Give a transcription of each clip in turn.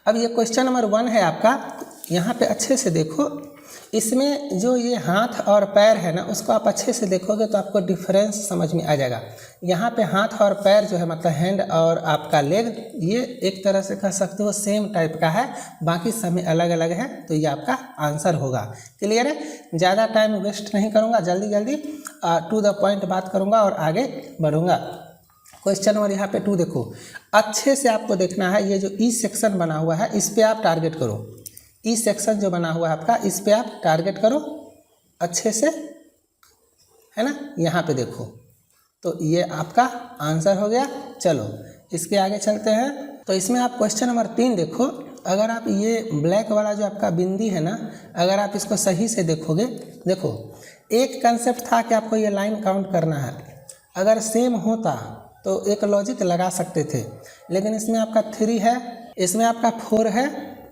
अब ये question number 1 है आपका, यहाँ पे अच्छे से देखो, इसमें जो ये हाथ और पैर है ना, उसको आप अच्छे से देखोगे तो आपको डिफरेंस समझ में आ जाएगा। यहाँ पे हाथ और पैर जो है मतलब हैंड और आपका लेग, ये एक तरह से कह सकते हो सेम टाइप का है, बाकी सब में अलग अलग है, तो ये आपका आंसर होगा। क्लियर है? ज़्यादा टाइम वेस्ट नहीं करूँगा, जल्दी जल्दी टू द पॉइंट बात करूँगा और आगे बढ़ूँगा। क्वेश्चन नंबर यहाँ पे 2 देखो, अच्छे से आपको देखना है, ये जो ई सेक्शन बना हुआ है इस पर आप टारगेट करो। ई सेक्शन जो बना हुआ है आपका, इस पे आप टारगेट करो अच्छे से, है ना। यहाँ पे देखो, तो ये आपका आंसर हो गया। चलो इसके आगे चलते हैं। तो इसमें आप क्वेश्चन नंबर 3 देखो, अगर आप ये ब्लैक वाला जो आपका बिंदी है ना, अगर आप इसको सही से देखोगे, देखो एक कंसेप्ट था कि आपको ये लाइन काउंट करना है, अगर सेम होता तो एक लॉजिक लगा सकते थे, लेकिन इसमें आपका 3 है, इसमें आपका 4 है,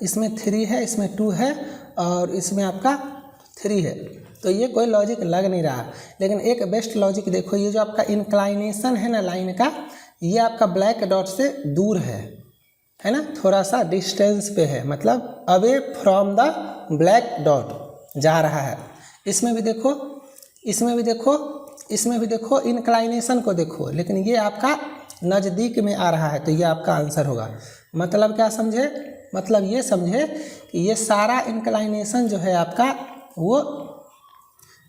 इसमें 3 है, इसमें 2 है और इसमें आपका 3 है, तो ये कोई लॉजिक लग नहीं रहा। लेकिन एक बेस्ट लॉजिक देखो, ये जो आपका इंक्लाइनेशन है ना लाइन का, ये आपका ब्लैक डॉट से दूर है ना, थोड़ा सा डिस्टेंस पे है, मतलब away from the black dot जा रहा है। इसमें भी देखो, इसमें भी देखो, इसमें भी देखो, इंक्लाइनेशन को देखो, लेकिन ये आपका नज़दीक में आ रहा है, तो ये आपका आंसर होगा। मतलब क्या समझे? मतलब ये समझे कि ये सारा इंक्लाइनेशन जो है आपका वो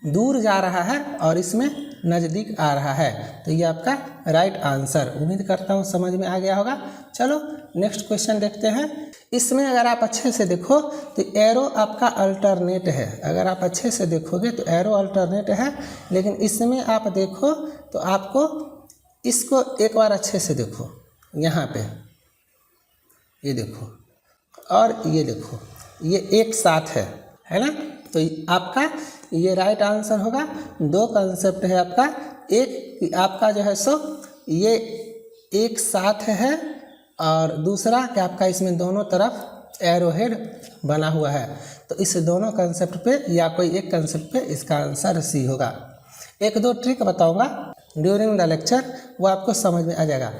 दूर जा रहा है और इसमें नज़दीक आ रहा है, तो ये आपका राइट आंसर। उम्मीद करता हूँ समझ में आ गया होगा। चलो नेक्स्ट क्वेश्चन देखते हैं। इसमें अगर आप अच्छे से देखो तो एरो आपका अल्टरनेट है, अगर आप अच्छे से देखोगे तो एरो अल्टरनेट है, लेकिन इसमें आप देखो तो आपको इसको एक बार अच्छे से देखो, यहाँ पे ये देखो और ये देखो, ये एक साथ है ना, तो आपका ये राइट आंसर होगा। 2 कंसेप्ट है आपका, एक आपका जो है सो ये एक साथ है और दूसरा कि आपका इसमें दोनों तरफ एरो हेड बना हुआ है, तो इस दोनों कंसेप्ट पे या कोई एक कंसेप्ट पे इसका आंसर सी होगा। 1-2 ट्रिक बताऊंगा ड्यूरिंग द लेक्चर, वो आपको समझ में आ जाएगा।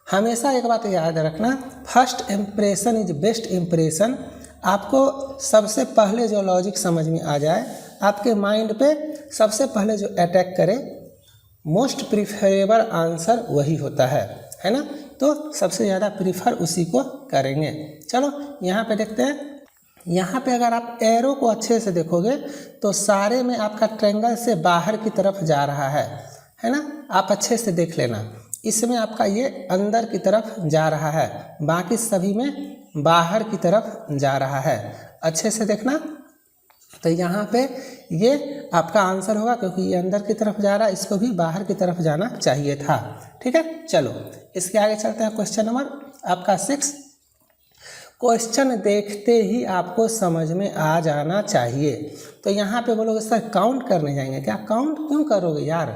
हमेशा एक बात याद रखना, first impression is best impression. आपको सबसे पहले जो लॉजिक समझ में आ जाए, आपके माइंड पे सबसे पहले जो अटैक करे, मोस्ट प्रिफरेबल आंसर वही होता है ना, तो सबसे ज़्यादा प्रीफर उसी को करेंगे। चलो यहाँ पे देखते हैं। यहाँ पे अगर आप एरो को अच्छे से देखोगे तो सारे में आपका ट्रायंगल से बाहर की तरफ जा रहा है ना, आप अच्छे से देख लेना। इसमें आपका ये अंदर की तरफ जा रहा है, बाकी सभी में बाहर की तरफ जा रहा है, अच्छे से देखना। तो यहाँ पे ये आपका आंसर होगा, क्योंकि ये अंदर की तरफ जा रहा है, इसको भी बाहर की तरफ जाना चाहिए था। ठीक है, चलो इसके आगे चलते हैं। क्वेश्चन नंबर आपका 6। क्वेश्चन देखते ही आपको समझ में आ जाना चाहिए। तो यहाँ पे बोलोगे सर काउंट करने जाएंगे क्या? काउंट क्यों करोगे यार,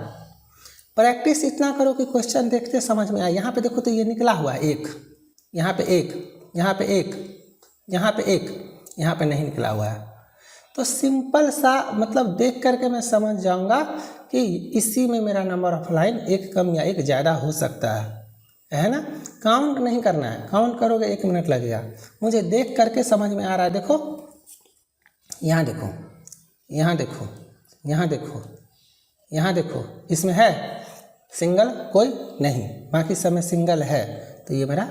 प्रैक्टिस इतना करो कि क्वेश्चन देखते समझ में आए। यहाँ पे देखो तो ये निकला हुआ है 1, यहाँ पे 1, यहाँ पे 1, यहाँ पे 1, यहाँ पे नहीं निकला हुआ है, तो सिंपल सा मतलब देख करके मैं समझ जाऊंगा कि इसी में मेरा नंबर ऑफ लाइन 1 कम या 1 ज़्यादा हो सकता है ना। काउंट नहीं करना है, काउंट करोगे 1 मिनट लगेगा। मुझे देख करके समझ में आ रहा है। देखो यहाँ देखो, यहाँ देखो, यहाँ देखो, यहाँ देखो, इसमें है सिंगल कोई नहीं, बाकी सब में सिंगल है, तो ये मेरा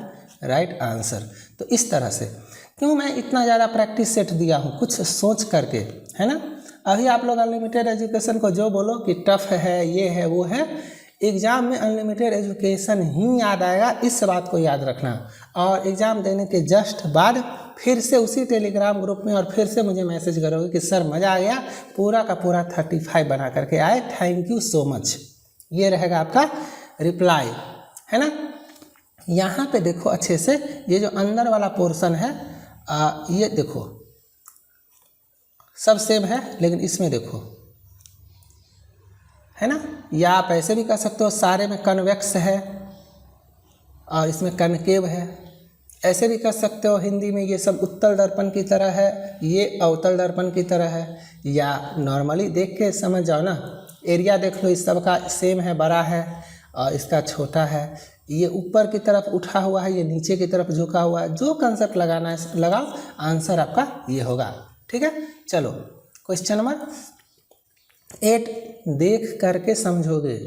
राइट आंसर। तो इस तरह से क्यों मैं इतना ज़्यादा प्रैक्टिस सेट दिया हूँ, कुछ सोच करके, है ना। अभी आप लोग अनलिमिटेड एजुकेशन को जो बोलो कि टफ है, ये है, वो है, एग्ज़ाम में अनलिमिटेड एजुकेशन ही याद आएगा, इस बात को याद रखना। और एग्ज़ाम देने के जस्ट बाद फिर से उसी टेलीग्राम ग्रुप में और फिर से मुझे मैसेज करोगे कि सर मज़ा आ गया, पूरा का पूरा 35 बना करके आए, थैंक यू सो मच, ये रहेगा आपका रिप्लाई, है ना। यहाँ पे देखो अच्छे से, ये जो अंदर वाला पोर्शन है, ये देखो सब सेम है, लेकिन इसमें देखो, है ना, या आप ऐसे भी कर सकते हो सारे में कन्वेक्स है और इसमें कनकेव है, ऐसे भी कर सकते हो। हिंदी में ये सब उत्तल दर्पण की तरह है, ये अवतल दर्पण की तरह है, या नॉर्मली देख के समझ जाओ ना। एरिया देख लो, इस सब का सेम है, बड़ा है और इसका छोटा है, ये ऊपर की तरफ उठा हुआ है, ये नीचे की तरफ झुका हुआ है। जो कंसेप्ट लगाना है लगाओ, आंसर आपका ये होगा। ठीक है, चलो क्वेश्चन नंबर 8, देख करके समझोगे।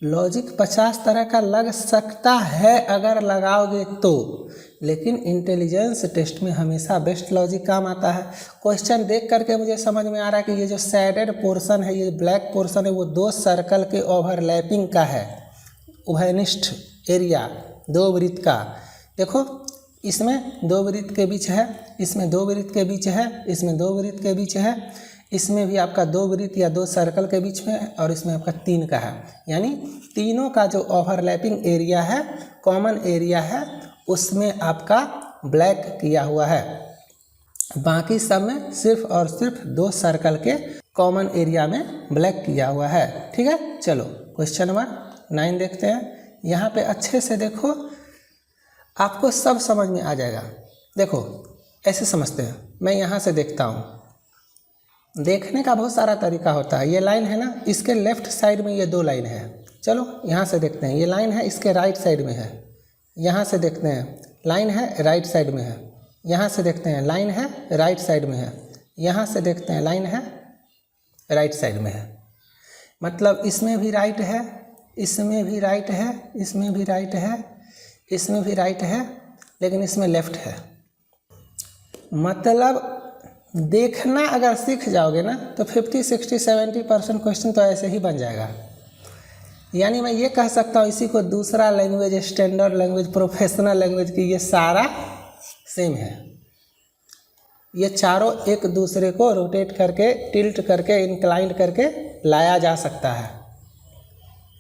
लॉजिक 50 तरह का लग सकता है अगर लगाओगे तो, लेकिन इंटेलिजेंस टेस्ट में हमेशा बेस्ट लॉजिक काम आता है। क्वेश्चन देख करके मुझे समझ में आ रहा है कि ये जो शेडेड पोर्शन है, ये ब्लैक पोर्शन है, वो 2 सर्कल के ओवरलैपिंग का है, उभयनिष्ठ एरिया, 2 वृत्त का। देखो इसमें 2 वृत्त के बीच है, इसमें 2 वृत्त के बीच है, इसमें 2 वृत्त के बीच है, इसमें भी आपका 2 वृत्त या 2 सर्कल के बीच में है, और इसमें आपका 3 का है। यानी तीनों का जो ओवरलैपिंग एरिया है, कॉमन एरिया है, उसमें आपका ब्लैक किया हुआ है। बाकी सब में सिर्फ और सिर्फ 2 सर्कल के कॉमन एरिया में ब्लैक किया हुआ है। ठीक है, चलो क्वेश्चन नंबर 9 देखते हैं। यहाँ पे अच्छे से देखो, आपको सब समझ में आ जाएगा। देखो ऐसे समझते हैं, मैं यहाँ से देखता हूँ। देखने का बहुत सारा तरीका होता है। ये लाइन है ना, इसके लेफ्ट साइड में ये 2 लाइन है। चलो यहाँ से देखते हैं, ये लाइन है, इसके राइट साइड में है। यहाँ से देखते हैं, लाइन है, राइट साइड में है। यहाँ से देखते हैं, लाइन है, राइट साइड में है। यहाँ से देखते हैं, लाइन है, राइट साइड में है। मतलब इसमें भी राइट है, इसमें भी राइट है, इसमें भी राइट है, इसमें भी राइट है, लेकिन इसमें लेफ्ट है। मतलब देखना अगर सीख जाओगे ना तो 50, 60, 70% क्वेश्चन तो ऐसे ही बन जाएगा। यानी मैं ये कह सकता हूँ, इसी को दूसरा language, standard language, professional language की, ये सारा सेम है। ये चारों एक दूसरे को रोटेट करके, टिल्ट करके, इंक्लाइंड करके लाया जा सकता है।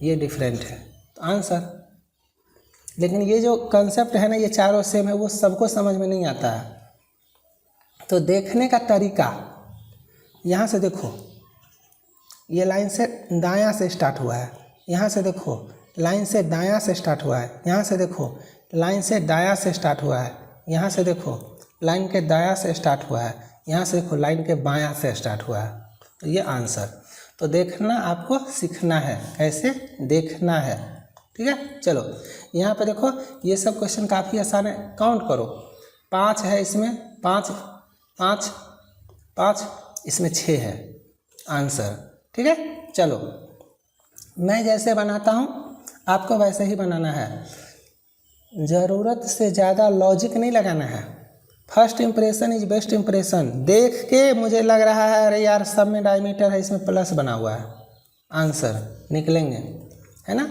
ये डिफरेंट है तो आंसर। लेकिन ये जो कंसेप्ट है ना, ये चारों सेम है, वो सबको समझ में नहीं आता है। तो देखने का तरीका, यहाँ से देखो, ये लाइन से दायां से स्टार्ट हुआ है। यहाँ से देखो, लाइन से दायां से स्टार्ट हुआ है। यहाँ से देखो, लाइन से दायां से स्टार्ट हुआ है। यहाँ से देखो, लाइन के दायां से स्टार्ट हुआ है। यहाँ से देखो, लाइन के बायां से स्टार्ट हुआ है। तो ये आंसर। तो देखना आपको सीखना है, कैसे देखना है। ठीक है, चलो यहाँ पे देखो, ये सब क्वेश्चन काफ़ी आसान है। काउंट करो, 5 है इसमें, 5 5 5, इसमें 6 है आंसर। ठीक है, चलो मैं जैसे बनाता हूँ आपको वैसे ही बनाना है। ज़रूरत से ज़्यादा लॉजिक नहीं लगाना है। First impression is best impression. देख के मुझे लग रहा है अरे यार सब में डायमीटर है, इसमें प्लस बना हुआ है, आंसर निकलेंगे, है ना।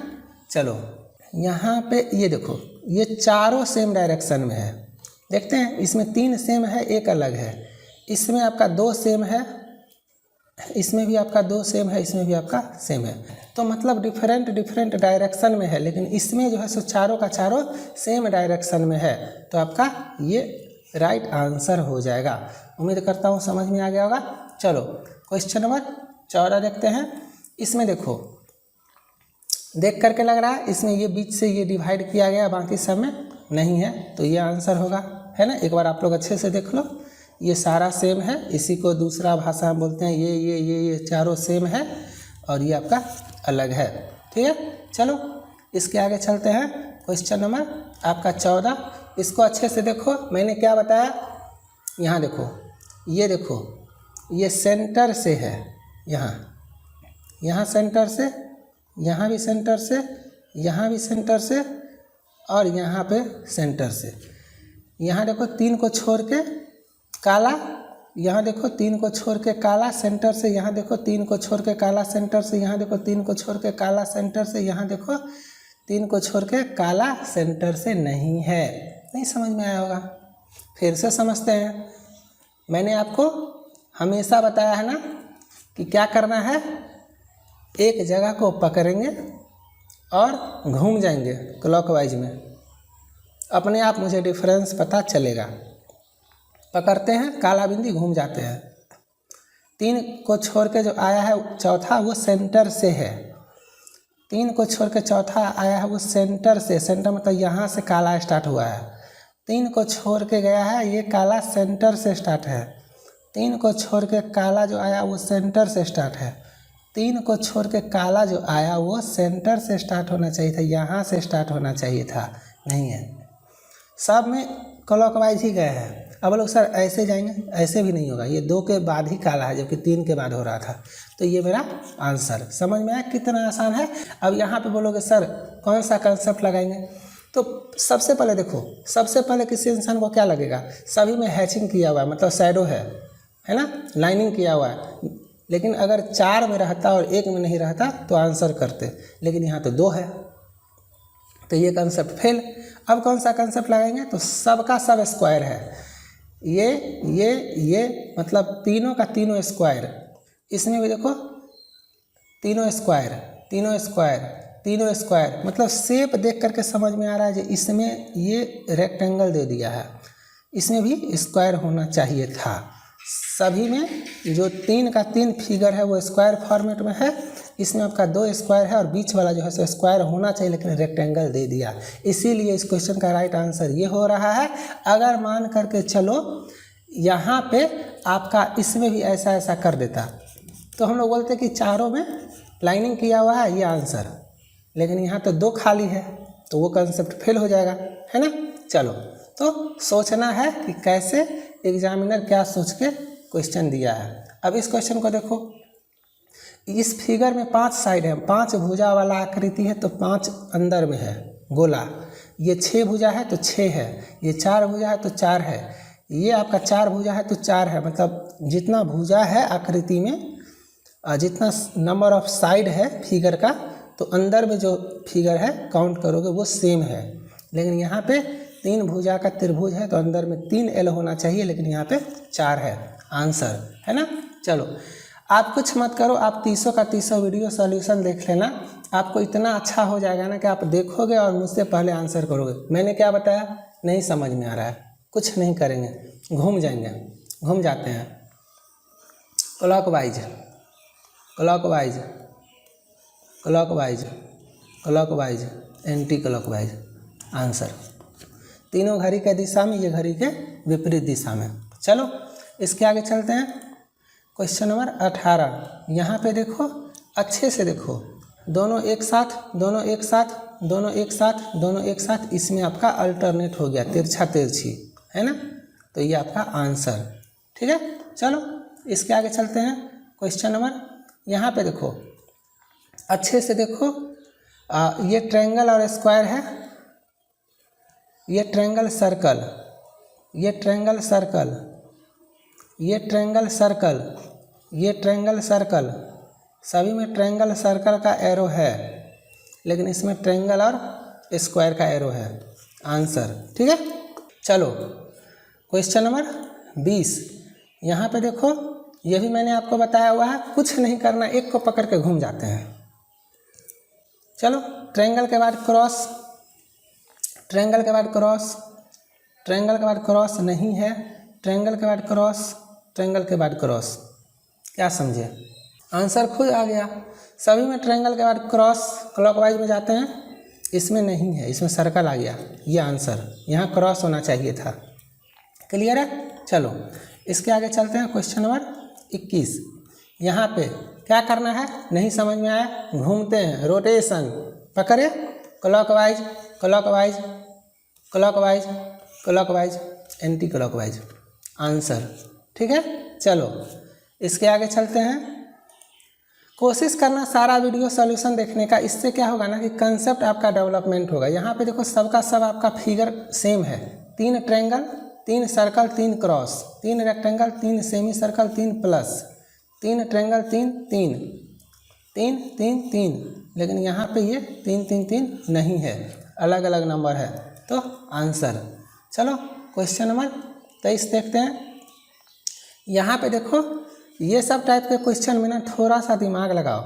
चलो यहाँ पे ये देखो, ये चारों सेम डायरेक्शन में है। देखते हैं, इसमें 3 सेम है, 1 अलग है। इसमें आपका 2 सेम है, इसमें भी आपका 2 सेम है, इसमें भी आपका सेम है। तो मतलब डिफरेंट डायरेक्शन में है, लेकिन इसमें जो है सो चारों का चारों सेम डायरेक्शन में है। तो आपका ये राइट आंसर हो जाएगा। उम्मीद करता हूँ समझ में आ गया होगा। चलो क्वेश्चन नंबर 14 देखते हैं। इसमें देखो, देख करके लग रहा है इसमें ये बीच से ये डिवाइड किया गया, बाकी सब में नहीं है, तो ये आंसर होगा, है ना। एक बार आप लोग अच्छे से देख लो, ये सारा सेम है। इसी को दूसरा भाषा में बोलते हैं ये चारों सेम है, और ये आपका अलग है। ठीक है, चलो इसके आगे चलते हैं। क्वेश्चन नंबर आपका 14, इसको अच्छे से देखो। मैंने क्या बताया, यहाँ देखो, ये सेंटर से है, यहाँ सेंटर से, यहाँ भी सेंटर से, यहाँ भी सेंटर से, और यहाँ पे सेंटर से। यहाँ देखो 3 को छोड़ के काला, यहाँ देखो 3 को छोड़ के काला सेंटर से, यहाँ देखो 3 को छोड़ के काला सेंटर से, यहाँ देखो 3 को छोड़ के काला सेंटर से, यहाँ देखो 3 को छोड़ के काला सेंटर से नहीं है। नहीं समझ में आया होगा, फिर से समझते हैं। मैंने आपको हमेशा बताया है ना कि क्या करना है, एक जगह को पकड़ेंगे और घूम जाएंगे क्लॉकवाइज में, अपने आप मुझे डिफरेंस पता चलेगा। पकड़ते हैं, काला बिंदी, घूम जाते हैं। 3 को छोड़ के जो आया है चौथा, वो सेंटर से है। 3 को छोड़ के चौथा आया है, वो सेंटर से, सेंटर मतलब यहाँ से काला स्टार्ट हुआ है। 3 को छोड़ के गया है, ये काला सेंटर से स्टार्ट है। 3 को छोड़ के काला जो आया वो सेंटर से स्टार्ट है। 3 को छोड़ के काला जो आया वो सेंटर से स्टार्ट होना चाहिए था, यहाँ से स्टार्ट होना चाहिए था, नहीं है, सब में क्लॉकवाइज ही गए हैं। अब लोग सर ऐसे जाएंगे, ऐसे भी नहीं होगा, ये 2 के बाद ही काला है जबकि 3 के बाद हो रहा था, तो ये मेरा आंसर। समझ में आया कितना आसान है। अब यहाँ पे बोलोगे सर कौन सा कंसेप्ट लगाएंगे, तो सबसे पहले देखो, सबसे पहले किसी इंसान को क्या लगेगा, सभी में हैचिंग किया हुआ है, मतलब शैडो है ना, लाइनिंग किया हुआ है। लेकिन अगर 4 में रहता और 1 में नहीं रहता तो आंसर करते, लेकिन यहाँ तो 2 है, तो ये कंसेप्ट फेल। अब कौन सा कंसेप्ट लगाएंगे, तो सबका सब स्क्वायर है, ये मतलब तीनों का तीनों स्क्वायर, इसमें भी देखो तीनों स्क्वायर, तीनों स्क्वायर, तीनों स्क्वायर, मतलब शेप देख करके समझ में आ रहा है कि इसमें ये रेक्टेंगल दे दिया है, इसमें भी स्क्वायर होना चाहिए था। सभी में जो 3 का 3 फिगर है वो स्क्वायर फॉर्मेट में है, इसमें आपका 2 स्क्वायर है और बीच वाला जो है सो स्क्वायर होना चाहिए, लेकिन रेक्टेंगल दे दिया, इसीलिए इस क्वेश्चन का राइट आंसर ये हो रहा है। अगर मान करके चलो यहाँ पे आपका इसमें भी ऐसा ऐसा कर देता तो हम लोग बोलते कि चारों में लाइनिंग किया हुआ है, ये आंसर, लेकिन यहाँ तो 2 खाली है, तो वो कंसेप्ट फेल हो जाएगा, है ना। चलो, तो सोचना है कि कैसे एग्जामिनर क्या सोच के क्वेश्चन दिया है। अब इस क्वेश्चन को देखो, इस फिगर में 5 साइड है, 5 भुजा वाला आकृति है, तो 5 अंदर में है गोला, ये 6 भुजा है तो 6 है, ये 4 भुजा है तो 4 है, ये आपका 4 भुजा है तो 4 है, मतलब जितना भुजा है आकृति में, जितना नंबर ऑफ साइड है फिगर का, तो अंदर में जो फिगर है काउंट करोगे वो सेम है। लेकिन यहाँ पे 3 भुजा का त्रिभुज है तो अंदर में 3 एल होना चाहिए, लेकिन यहाँ पे 4 है आंसर, है ना। चलो, आप कुछ मत करो, आप 300 का 300 वीडियो सॉल्यूशन देख लेना, आपको इतना अच्छा हो जाएगा ना कि आप देखोगे और मुझसे पहले आंसर करोगे। मैंने क्या बताया, नहीं समझ में आ रहा है, कुछ नहीं करेंगे, घूम जाएंगे, घूम जाते हैं, clockwise clockwise clockwise clockwise anti clockwise answer, तीनों घड़ी के दिशा में, ये घड़ी के विपरीत दिशा में। चलो इसके आगे चलते हैं, क्वेश्चन नंबर 18। यहाँ पे देखो, अच्छे से देखो, दोनों एक साथ, दोनों एक साथ, दोनों एक साथ, दोनों एक साथ, इसमें आपका अल्टरनेट हो गया, तिरछा तिरछी, है ना, तो ये आपका आंसर, ठीक है। चलो इसके आगे चलते हैं, क्वेश्चन नंबर, यहाँ पे देखो, अच्छे से देखो, ये ट्रायंगल और स्क्वायर है, ये ट्रायंगल सर्कल, ये ट्रायंगल सर्कल, ये ट्रायंगल सर्कल, ये ट्रायंगल सर्कल, सभी में ट्रायंगल सर्कल का एरो है, लेकिन इसमें ट्रायंगल और स्क्वायर का एरो है, आंसर, ठीक है। चलो क्वेश्चन नंबर 20, यहाँ पे देखो, ये भी मैंने आपको बताया हुआ है, कुछ नहीं करना, एक को पकड़ के घूम जाते हैं। चलो, ट्रायंगल के बाद क्रॉस, ट्रायंगल के बाद क्रॉस, ट्रायंगल के बाद क्रॉस नहीं है, ट्रायंगल के बाद क्रॉस, ट्रायंगल के बाद क्रॉस, क्या समझे, आंसर खुद आ गया। सभी में ट्रायंगल के बाद क्रॉस क्लॉकवाइज में जाते हैं, इसमें नहीं है, इसमें सर्कल आ गया, ये आंसर, यहाँ क्रॉस होना चाहिए था, क्लियर है। चलो इसके आगे चलते हैं, क्वेश्चन नंबर 21। यहाँ पे क्या करना है, नहीं समझ में आया, घूमते हैं, रोटेशन, पकड़े, clockwise clockwise clockwise clockwise anti clockwise, answer, ठीक है। चलो इसके आगे चलते हैं, कोशिश करना सारा वीडियो सॉल्यूशन देखने का, इससे क्या होगा ना कि कंसेप्ट आपका डेवलपमेंट होगा। यहाँ पे देखो, सबका सब आपका फिगर सेम है, 3 triangle, 3 circle, 3 cross, 3 rectangle, 3 semi circle, 3 plus, 3 triangle, 3 3 3 3 3, लेकिन यहाँ पे ये 3 3 3 नहीं है, अलग अलग नंबर है, तो आंसर। चलो क्वेश्चन नंबर 23 देखते हैं। यहाँ पे देखो, ये सब टाइप के क्वेश्चन में ना थोड़ा सा दिमाग लगाओ।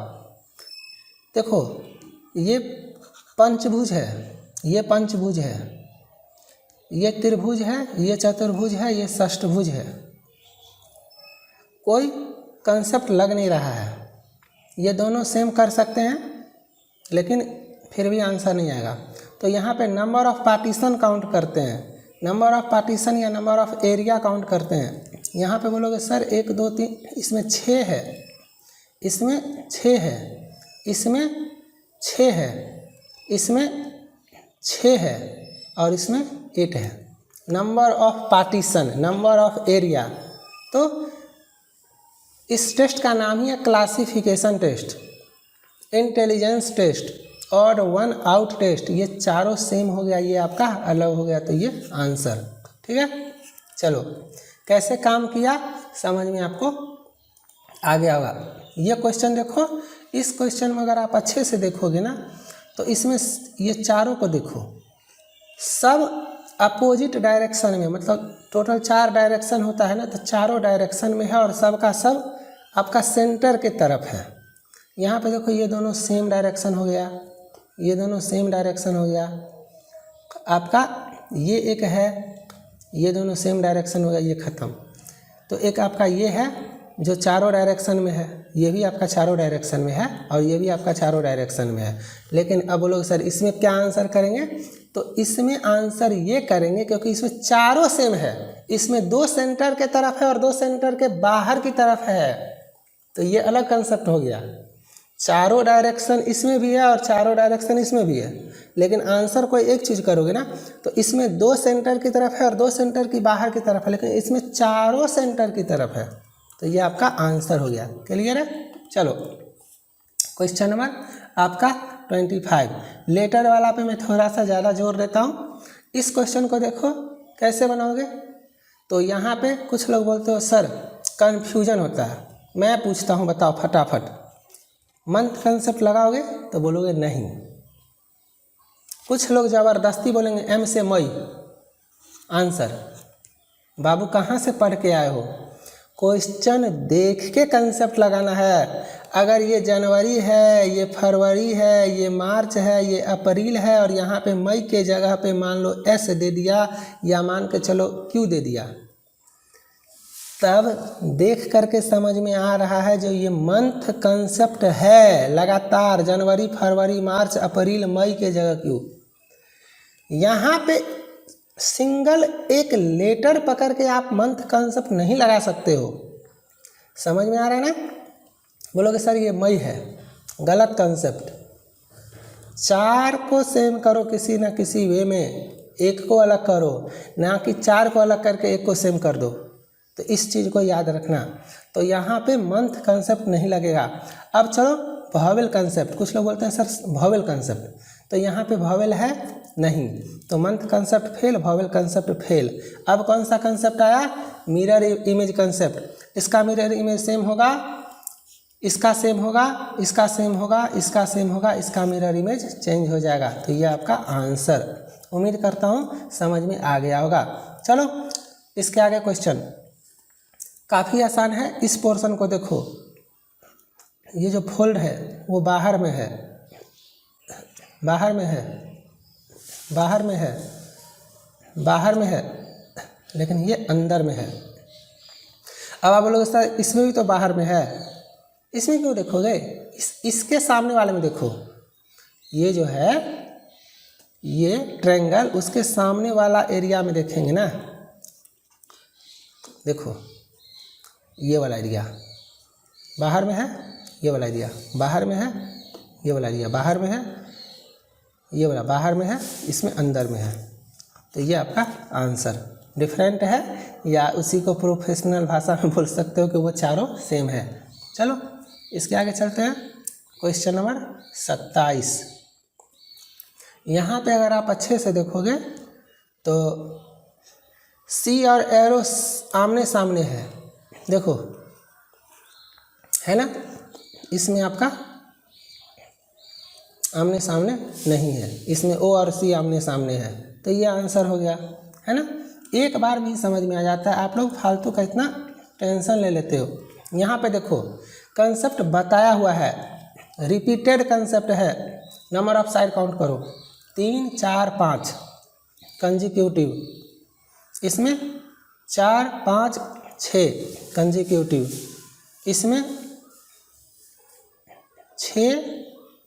देखो, ये पंचभुज है, ये पंचभुज है, ये त्रिभुज है, ये चतुर्भुज है, ये षष्ठभुज है, कोई कंसेप्ट लग नहीं रहा है। ये दोनों सेम कर सकते हैं, लेकिन फिर भी आंसर नहीं आएगा। तो यहाँ पे नंबर ऑफ पार्टीशन काउंट करते हैं, नंबर ऑफ पार्टीशन या नंबर ऑफ एरिया काउंट करते हैं। यहाँ पे बोलोगे सर 1 2 3, इसमें 6 है, इसमें 6 है, इसमें 6 है, इसमें 6 है और इसमें 8 है। Number of partition, number of area. तो इस टेस्ट का नाम ही है क्लासिफिकेशन टेस्ट, इंटेलिजेंस टेस्ट और वन आउट टेस्ट। ये चारों सेम हो गया, ये आपका अलग हो गया, तो ये आंसर। ठीक है, चलो कैसे काम किया समझ में आपको आ गया होगा। ये क्वेश्चन देखो, इस क्वेश्चन में अगर आप अच्छे से देखोगे ना तो इसमें ये चारों को देखो, सब अपोजिट डायरेक्शन में, मतलब टोटल 4 डायरेक्शन होता है ना, तो चारों डायरेक्शन में है और सब का सब आपका सेंटर के तरफ है। यहाँ पे देखो ये दोनों सेम डायरेक्शन हो गया, ये दोनों सेम डायरेक्शन हो गया आपका, ये एक है, ये दोनों सेम डायरेक्शन हो गया, ये ख़त्म। तो एक आपका ये है जो चारों डायरेक्शन में है, ये भी आपका चारों डायरेक्शन में है और ये भी आपका चारों डायरेक्शन में है। लेकिन अब बोलोगे सर इसमें क्या आंसर करेंगे, तो इसमें आंसर ये करेंगे क्योंकि इसमें चारों सेम है, इसमें 2 सेंटर के तरफ है और 2 सेंटर के बाहर की तरफ है, तो ये अलग कंसेप्ट हो गया। चारों डायरेक्शन इसमें भी है और चारों डायरेक्शन इसमें भी है, लेकिन आंसर कोई एक चीज़ करोगे ना तो इसमें 2 सेंटर की तरफ है और 2 सेंटर की बाहर की तरफ है, लेकिन इसमें चारों सेंटर की तरफ है, तो ये आपका आंसर हो गया। क्लियर है? चलो क्वेश्चन नंबर आपका 25, लेटर वाला पे मैं थोड़ा सा ज़्यादा जोर देता हूँ। इस क्वेश्चन को देखो कैसे बनाओगे। तो यहाँ पे कुछ लोग बोलते हो सर कन्फ्यूजन होता है, मैं पूछता हूँ बताओ फटाफट, मंथ कंसेप्ट लगाओगे तो बोलोगे नहीं। कुछ लोग ज़बरदस्ती बोलेंगे एम से मई आंसर। बाबू कहाँ से पढ़ के आए हो, क्वेश्चन देख के कंसेप्ट लगाना है। अगर ये जनवरी है, ये फरवरी है, ये मार्च है, ये अप्रैल है और यहाँ पे मई के जगह पे मान लो एस दे दिया या मान के चलो क्यू दे दिया, तब देख करके समझ में आ रहा है जो ये मंथ कंसेप्ट है लगातार जनवरी फरवरी मार्च अप्रैल मई के जगह क्यू। यहाँ पे सिंगल एक लेटर पकड़ के आप मंथ कंसेप्ट नहीं लगा सकते हो। समझ में आ रहा है ना? बोलोगे सर ये मई है, गलत कंसेप्ट। 4 को सेम करो किसी ना किसी वे में, एक को अलग करो, ना कि 4 को अलग करके एक को सेम कर दो। तो इस चीज़ को याद रखना। तो यहाँ पे मंथ कंसेप्ट नहीं लगेगा। अब चलो वॉवेल कंसेप्ट। कुछ लोग बोलते हैं सर वॉवेल कंसेप्ट, तो यहाँ पे वॉवेल है नहीं, तो month concept fail, vowel concept fail. अब कौन सा कंसेप्ट आया, मिरर इमेज कंसेप्ट। इसका मिरर इमेज सेम होगा, इसका सेम होगा, इसका सेम होगा, इसका सेम होगा, इसका मिरर इमेज चेंज हो जाएगा। तो ये आपका आंसर। उम्मीद करता हूँ समझ में आ गया होगा। चलो इसके आगे क्वेश्चन काफ़ी आसान है। इस पोर्शन को देखो, ये जो फोल्ड है वो बाहर में है, बाहर में है, बाहर में है, बाहर में है, लेकिन ये अंदर में है। अब आप बोलोगे सर इसमें भी तो बाहर में है, इसमें क्यों देखोगे, इसके सामने वाले में देखो। ये जो है ये ट्रायंगल, उसके सामने वाला एरिया में देखेंगे ना, देखो ये वाला एरिया बाहर में है, ये वाला एरिया बाहर में है, ये वाला एरिया बाहर में है, ये वाला बाहर में है, इसमें अंदर में है। तो ये आपका आंसर। डिफरेंट है या उसी को प्रोफेशनल भाषा में बोल सकते हो कि वो चारों सेम है। चलो इसके आगे चलते हैं। Question number 27। यहाँ पे अगर आप अच्छे से देखोगे तो सी और एरो आमने सामने है, देखो है ना, इसमें आपका आमने सामने नहीं है, इसमें ओ और सी आमने सामने है, तो ये आंसर हो गया, है ना। एक बार भी समझ में आ जाता है, आप लोग फालतू का इतना टेंशन ले लेते हो। यहाँ पे देखो कंसेप्ट बताया हुआ है, रिपीटेड कंसेप्ट है। नंबर ऑफ साइड काउंट करो, 3 4 5 कंजिक्यूटिव, इसमें 4 5 6 कंजिक्यूटिव, इसमें 6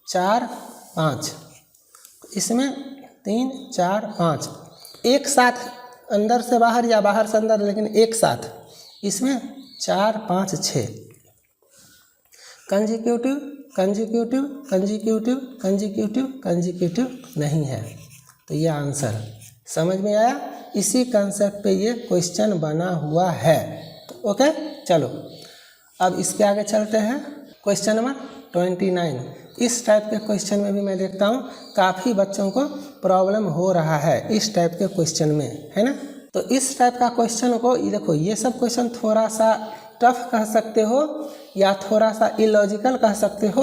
4 5, इसमें 3 4 5, एक साथ अंदर से बाहर या बाहर से अंदर, लेकिन एक साथ, इसमें 4 5 6। Consecutive consecutive consecutive consecutive consecutive नहीं है, तो ये आंसर। समझ में आया? इसी कंसेप्ट पे ये क्वेश्चन बना हुआ है। ओके, चलो अब इसके आगे चलते हैं। Question number 29। इस टाइप के क्वेश्चन में भी मैं देखता हूँ काफ़ी बच्चों को प्रॉब्लम हो रहा है इस टाइप के क्वेश्चन में, है ना। तो इस टाइप का क्वेश्चन को देखो, ये सब क्वेश्चन थोड़ा सा टफ कह सकते हो या थोड़ा सा इलॉजिकल कह सकते हो,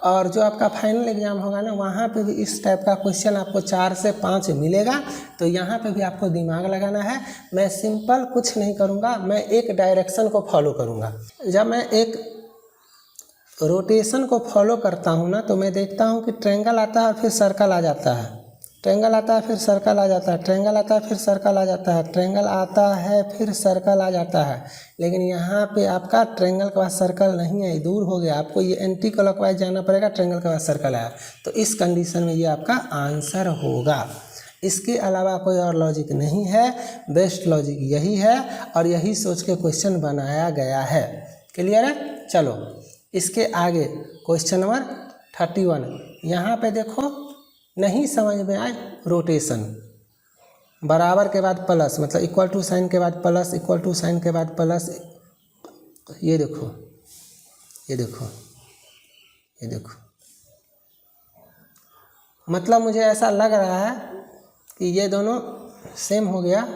और जो आपका फाइनल एग्जाम होगा ना, वहाँ पे भी इस टाइप का क्वेश्चन आपको 4 से 5 मिलेगा। तो यहाँ पे भी आपको दिमाग लगाना है। मैं सिंपल कुछ नहीं करूँगा, मैं एक डायरेक्शन को फॉलो करूँगा। जब मैं एक रोटेशन को फॉलो करता हूँ ना, तो मैं देखता हूँ कि ट्रायंगल आता है और फिर सर्कल आ जाता है, ट्रायंगल आता है फिर सर्कल आ जाता है, ट्रायंगल आता है फिर सर्कल आ जाता है, ट्रायंगल आता है फिर सर्कल आ जाता है। लेकिन यहाँ पे आपका ट्रायंगल के बाद सर्कल नहीं है, दूर हो गया, आपको ये एंटी क्लॉकवाइज जाना पड़ेगा, ट्रायंगल के बाद सर्कल आया। तो इस कंडीशन में ये आपका आंसर होगा। इसके अलावा कोई और लॉजिक नहीं है, बेस्ट लॉजिक यही है और यही सोच के क्वेश्चन बनाया गया है। क्लियर है? चलो इसके आगे क्वेश्चन नंबर 31। यहाँ पे देखो, नहीं समझ में आए रोटेशन, बराबर के बाद प्लस, मतलब इक्वल टू साइन के बाद प्लस, इक्वल टू साइन के बाद प्लस, ये देखो ये देखो ये देखो, मतलब मुझे ऐसा लग रहा है कि ये दोनों सेम हो गया,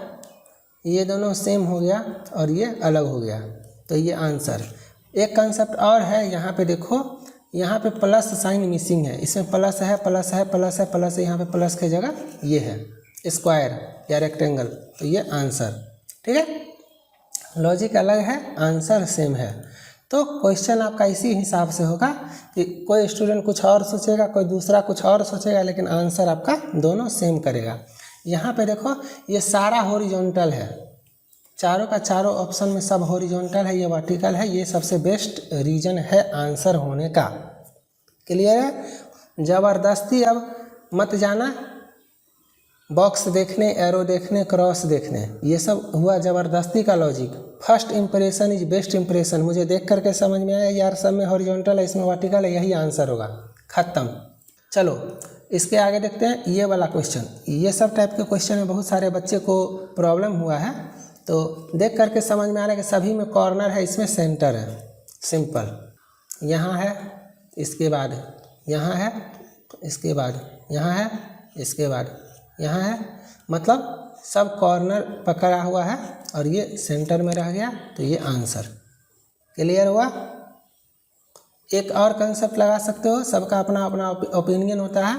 ये दोनों सेम हो गया और ये अलग हो गया, तो ये आंसर। एक कंसेप्ट और है, यहाँ पे देखो, यहाँ पे प्लस साइन मिसिंग है, इसमें प्लस है प्लस है प्लस है प्लस है, यहाँ पे प्लस की जगह ये है स्क्वायर या रेक्टेंगल, तो ये आंसर। ठीक है, लॉजिक अलग है, आंसर सेम है। तो क्वेश्चन आपका इसी हिसाब से होगा कि कोई स्टूडेंट कुछ और सोचेगा, कोई दूसरा कुछ और सोचेगा, लेकिन आंसर आपका दोनों सेम करेगा। यहाँ पे देखो, ये सारा हॉरिजॉन्टल है, चारों का चारों ऑप्शन में सब हॉरिजॉन्टल है, ये वर्टिकल है, ये सबसे बेस्ट रीजन है आंसर होने का। क्लियर है? ज़बरदस्ती अब मत जाना बॉक्स देखने, एरो देखने, क्रॉस देखने, ये सब हुआ ज़बरदस्ती का logic. First impression is best impression. मुझे देख करके समझ में आया यार, सब में हॉरिजॉन्टल है, इसमें वर्टिकल है, यही आंसर होगा, ख़त्म। चलो इसके आगे देखते हैं ये वाला क्वेश्चन। ये सब टाइप के क्वेश्चन में बहुत सारे बच्चे को प्रॉब्लम हुआ है, तो देख करके समझ में आ रहा है कि सभी में कॉर्नर है, इसमें सेंटर है। सिंपल, यहाँ है, इसके बाद यहाँ है, इसके बाद यहाँ है, इसके बाद यहाँ है, मतलब सब कॉर्नर पकड़ा हुआ है और ये सेंटर में रह गया, तो ये आंसर। क्लियर हुआ? एक और कंसेप्ट लगा सकते हो, सबका अपना अपना ओपिनियन होता है।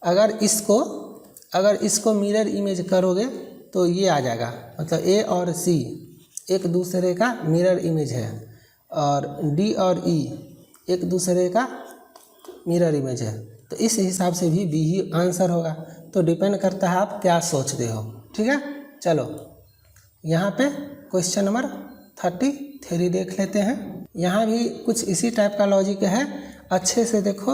अगर इसको मिरर इमेज करोगे तो ये आ जाएगा, मतलब ए और सी एक दूसरे का मिरर इमेज है और डी और ई एक दूसरे का मिरर इमेज है, तो इस हिसाब से भी बी ही आंसर होगा। तो डिपेंड करता है आप क्या सोचते हो। ठीक है, चलो यहाँ पे क्वेश्चन नंबर 33 देख लेते हैं। यहाँ भी कुछ इसी टाइप का लॉजिक है, अच्छे से देखो,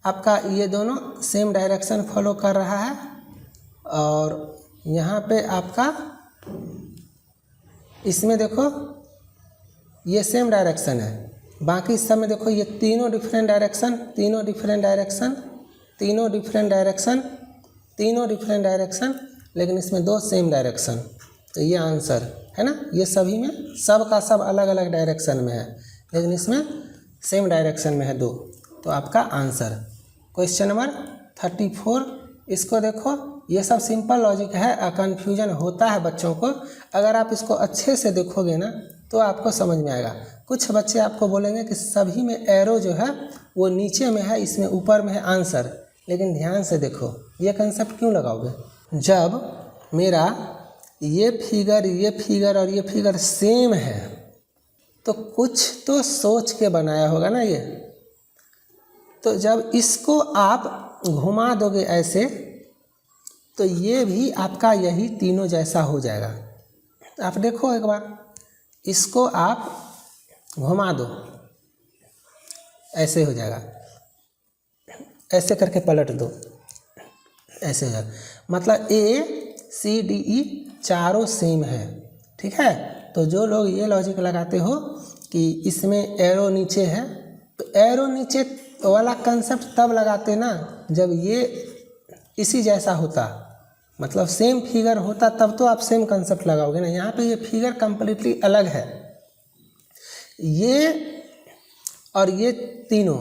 आपका ये दोनों सेम डायरेक्शन फॉलो कर रहा है और यहाँ पे आपका इसमें देखो ये सेम डायरेक्शन है, बाकी सब में देखो ये तीनों डिफरेंट डायरेक्शन, तीनों डिफरेंट डायरेक्शन, तीनों डिफरेंट डायरेक्शन, तीनों डिफरेंट डायरेक्शन, लेकिन इसमें दो सेम डायरेक्शन, तो ये आंसर है ना। ये सभी में सब का सब अलग अलग डायरेक्शन में है, लेकिन इसमें सेम डायरेक्शन में है दो, तो आपका आंसर। क्वेश्चन नंबर 34, इसको देखो, ये सब सिंपल लॉजिक है, कन्फ्यूजन होता है बच्चों को। अगर आप इसको अच्छे से देखोगे ना तो आपको समझ में आएगा। कुछ बच्चे आपको बोलेंगे कि सभी में एरो जो है वो नीचे में है, इसमें ऊपर में है आंसर, लेकिन ध्यान से देखो ये कंसेप्ट क्यों लगाओगे। जब मेरा ये फिगर और ये फिगर सेम है तो कुछ तो सोच के बनाया होगा ना ये, तो जब इसको आप घुमा दोगे ऐसे तो ये भी आपका यही तीनों जैसा हो जाएगा। आप देखो एक बार, इसको आप घुमा दो ऐसे हो जाएगा, ऐसे करके पलट दो ऐसे हो जाएगा, मतलब ए सी डी ई चारों सेम है। ठीक है, तो जो लोग ये लॉजिक लगाते हो कि इसमें एरो नीचे है तो एरो नीचे वाला कंसेप्ट तब लगाते ना जब ये इसी जैसा होता, मतलब सेम फिगर होता, तब तो आप सेम कंसेप्ट लगाओगे ना। यहाँ पे ये फिगर कंप्लीटली अलग है, ये और ये तीनों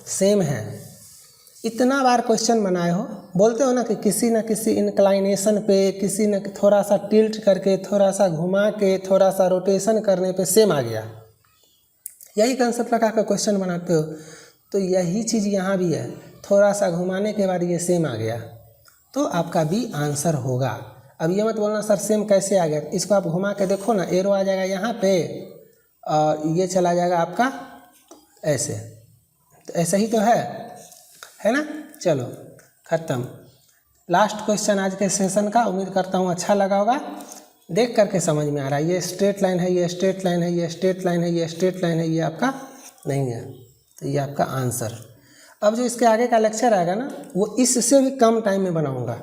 सेम है। इतना बार क्वेश्चन बनाए हो, बोलते हो ना कि किसी न किसी इंक्लाइनेशन पे, किसी न थोड़ा सा टिल्ट करके, थोड़ा सा घुमा के, थोड़ा सा रोटेशन करने पे सेम आ गया, यही कंसेप्ट लगा कर क्वेश्चन बनाते हो। तो यही चीज़ यहाँ भी है, थोड़ा सा घुमाने के बाद ये सेम आ गया, तो आपका बी आंसर होगा। अब ये मत बोलना सर सेम कैसे आ गया, इसको आप घुमा के देखो ना, एरो आ जाएगा यहाँ पे और ये चला जाएगा आपका ऐसे, तो ऐसा ही तो है ना। चलो ख़त्म, लास्ट क्वेश्चन आज के सेशन का। उम्मीद करता हूँ अच्छा लगा होगा, देख करके समझ में आ रहा है। ये स्ट्रेट लाइन है, ये स्ट्रेट लाइन है, ये स्ट्रेट लाइन है, ये स्ट्रेट लाइन है, ये आपका नहीं है, तो ये आपका आंसर। अब जो इसके आगे का लेक्चर आएगा ना, वो इससे भी कम टाइम में बनाऊंगा।